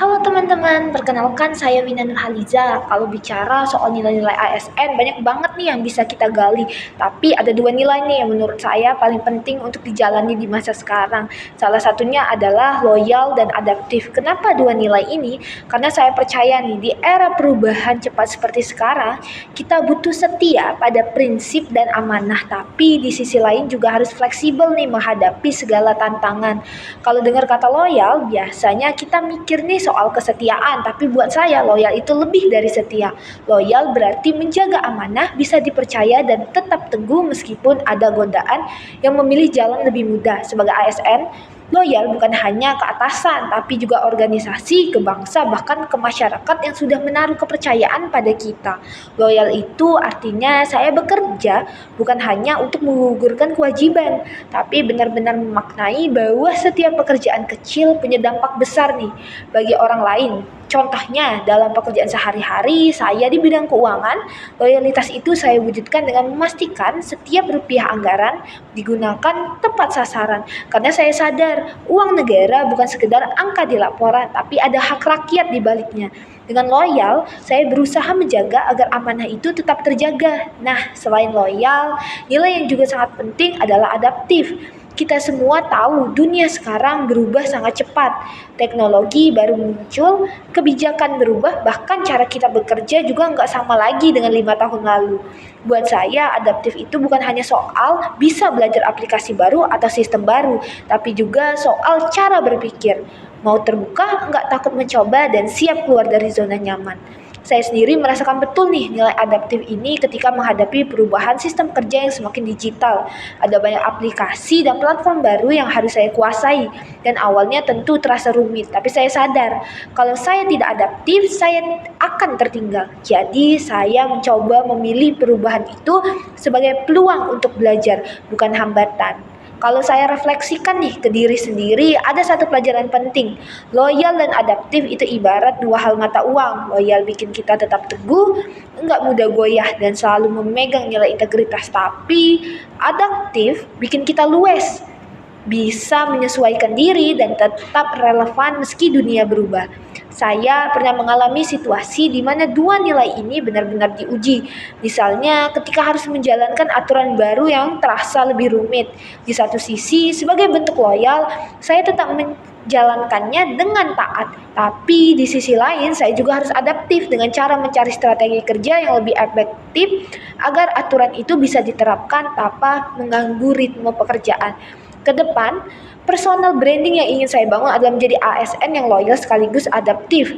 Halo teman-teman, perkenalkan saya Wina Nurhaliza. Kalau bicara soal nilai-nilai ASN, banyak banget nih yang bisa kita gali. Tapi ada dua nilai nih yang menurut saya paling penting untuk dijalani di masa sekarang. Salah satunya adalah loyal dan adaptif. Kenapa dua nilai ini? Karena saya percaya nih, di era perubahan cepat seperti sekarang, kita butuh setia pada prinsip dan amanah. Tapi di sisi lain juga harus fleksibel nih menghadapi segala tantangan. Kalau dengar kata loyal, biasanya kita mikir nih soal kesetiaan, tapi buat saya loyal itu lebih dari setia. Loyal berarti menjaga amanah, bisa dipercaya dan tetap teguh meskipun ada godaan yang memilih jalan lebih mudah. Sebagai ASN, loyal bukan hanya ke atasan, tapi juga organisasi, ke bangsa, bahkan ke masyarakat yang sudah menaruh kepercayaan pada kita. Loyal itu artinya saya bekerja bukan hanya untuk menggugurkan kewajiban, tapi benar-benar memaknai bahwa setiap pekerjaan kecil punya dampak besar nih bagi orang lain. Contohnya, dalam pekerjaan sehari-hari saya di bidang keuangan, loyalitas itu saya wujudkan dengan memastikan setiap rupiah anggaran digunakan tepat sasaran. Karena saya sadar, uang negara bukan sekedar angka di laporan, tapi ada hak rakyat di baliknya. Dengan loyal, saya berusaha menjaga agar amanah itu tetap terjaga. Nah, selain loyal, nilai yang juga sangat penting adalah adaptif. Kita semua tahu dunia sekarang berubah sangat cepat. Teknologi baru muncul, kebijakan berubah, bahkan cara kita bekerja juga nggak sama lagi dengan 5 tahun lalu. Buat saya, adaptif itu bukan hanya soal bisa belajar aplikasi baru atau sistem baru, tapi juga soal cara berpikir. Mau terbuka, nggak takut mencoba, dan siap keluar dari zona nyaman. Saya sendiri merasakan betul nih nilai adaptif ini ketika menghadapi perubahan sistem kerja yang semakin digital. Ada banyak aplikasi dan platform baru yang harus saya kuasai, dan awalnya tentu terasa rumit, tapi saya sadar kalau saya tidak adaptif, saya akan tertinggal. Jadi saya mencoba memilih perubahan itu sebagai peluang untuk belajar, bukan hambatan. Kalau saya refleksikan nih ke diri sendiri, ada satu pelajaran penting. Loyal dan adaptif itu ibarat dua hal mata uang. Loyal bikin kita tetap teguh, nggak mudah goyah dan selalu memegang nilai integritas. Tapi adaptif bikin kita luwes, bisa menyesuaikan diri dan tetap relevan meski dunia berubah. Saya pernah mengalami situasi di mana dua nilai ini benar-benar diuji. Misalnya ketika harus menjalankan aturan baru yang terasa lebih rumit. Di satu sisi, sebagai bentuk loyal, saya tetap menjalankannya dengan taat. Tapi di sisi lain, saya juga harus adaptif dengan cara mencari strategi kerja yang lebih efektif agar aturan itu bisa diterapkan tanpa mengganggu ritme pekerjaan. Ke depan, personal branding yang ingin saya bangun adalah menjadi ASN yang loyal sekaligus adaptif.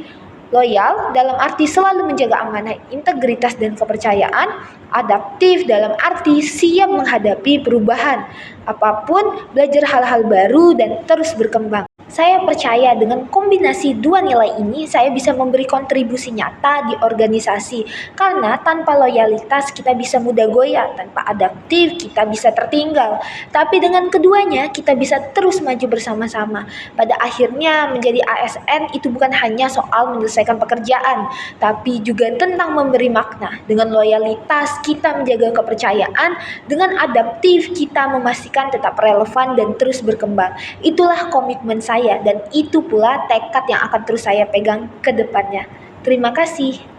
Loyal dalam arti selalu menjaga amanah, integritas, dan kepercayaan. Adaptif dalam arti siap menghadapi perubahan apapun, belajar hal-hal baru, dan terus berkembang. Saya percaya dengan kombinasi dua nilai ini, saya bisa memberi kontribusi nyata di organisasi. Karena tanpa loyalitas kita bisa mudah goyah, tanpa adaptif kita bisa tertinggal. Tapi dengan keduanya kita bisa terus maju bersama-sama. Pada akhirnya menjadi ASN itu bukan hanya soal menyelesaikan pekerjaan, tapi juga tentang memberi makna. Dengan loyalitas kita menjaga kepercayaan, dengan adaptif kita memastikan tetap relevan dan terus berkembang. Itulah komitmen saya dan itu pula tekad yang akan terus saya pegang ke depannya. Terima kasih.